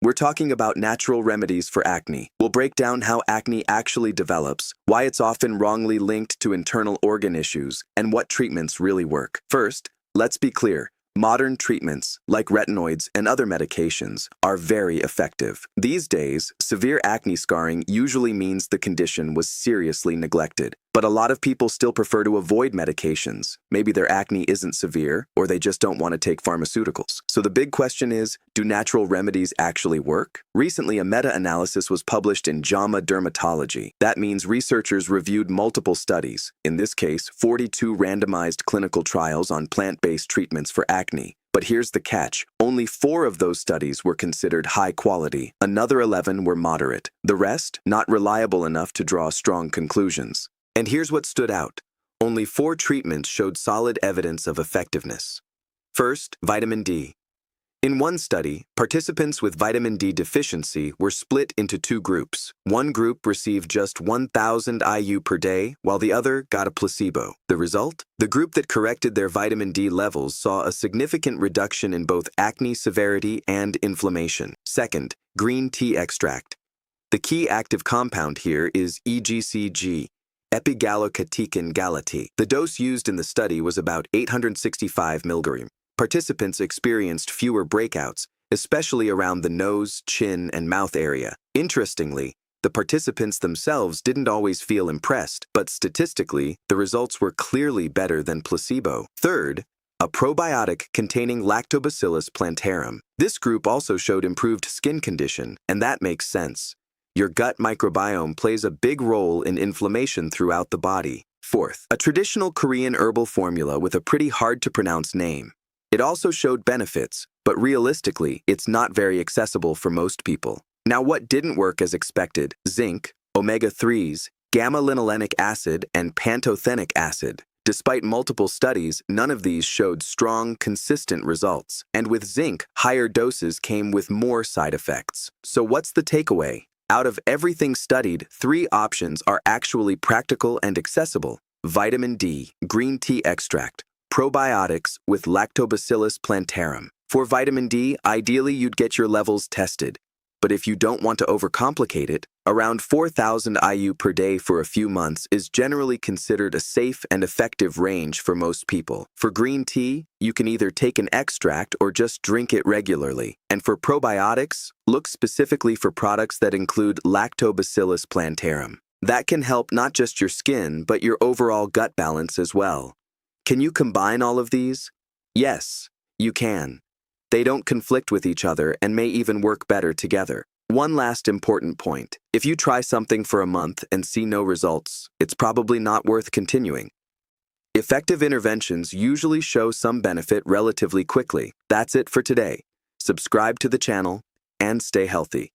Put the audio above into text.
We're talking about natural remedies for acne. We'll break down how acne actually develops, why it's often wrongly linked to internal organ issues, and what treatments really work. First, let's be clear. Modern treatments, like retinoids and other medications, are very effective. These days, severe acne scarring usually means the condition was seriously neglected. But a lot of people still prefer to avoid medications. Maybe their acne isn't severe, or they just don't want to take pharmaceuticals. So the big question is, do natural remedies actually work? Recently, a meta-analysis was published in JAMA Dermatology. That means researchers reviewed multiple studies, in this case, 42 randomized clinical trials on plant-based treatments for acne. But here's the catch. Only 4 of those studies were considered high quality. Another 11 were moderate. The rest, not reliable enough to draw strong conclusions. And here's what stood out. Only 4 treatments showed solid evidence of effectiveness. First, vitamin D. In one study, participants with vitamin D deficiency were split into 2 groups. One group received just 1,000 IU per day, while the other got a placebo. The result? The group that corrected their vitamin D levels saw a significant reduction in both acne severity and inflammation. Second, green tea extract. The key active compound here is EGCG, epigallocatechin galatea. The dose used in the study was about 865 mg. Participants experienced fewer breakouts, especially around the nose, chin, and mouth area. Interestingly, the participants themselves didn't always feel impressed, but statistically, the results were clearly better than placebo. Third, a probiotic containing Lactobacillus plantarum. This group also showed improved skin condition, and that makes sense. Your gut microbiome plays a big role in inflammation throughout the body. Fourth, a traditional Korean herbal formula with a pretty hard-to-pronounce name. It also showed benefits, but realistically, it's not very accessible for most people. Now, what didn't work as expected? Zinc, omega-3s, gamma-linolenic acid, and pantothenic acid. Despite multiple studies, none of these showed strong, consistent results. And with zinc, higher doses came with more side effects. So what's the takeaway? Out of everything studied, 3 options are actually practical and accessible: vitamin D, green tea extract, probiotics with Lactobacillus plantarum. For vitamin D, ideally you'd get your levels tested. But if you don't want to overcomplicate it, around 4,000 IU per day for a few months is generally considered a safe and effective range for most people. For green tea, you can either take an extract or just drink it regularly. And for probiotics, look specifically for products that include Lactobacillus plantarum. That can help not just your skin, but your overall gut balance as well. Can you combine all of these? Yes, you can. They don't conflict with each other and may even work better together. One last important point. If you try something for a month and see no results, it's probably not worth continuing. Effective interventions usually show some benefit relatively quickly. That's it for today. Subscribe to the channel and stay healthy.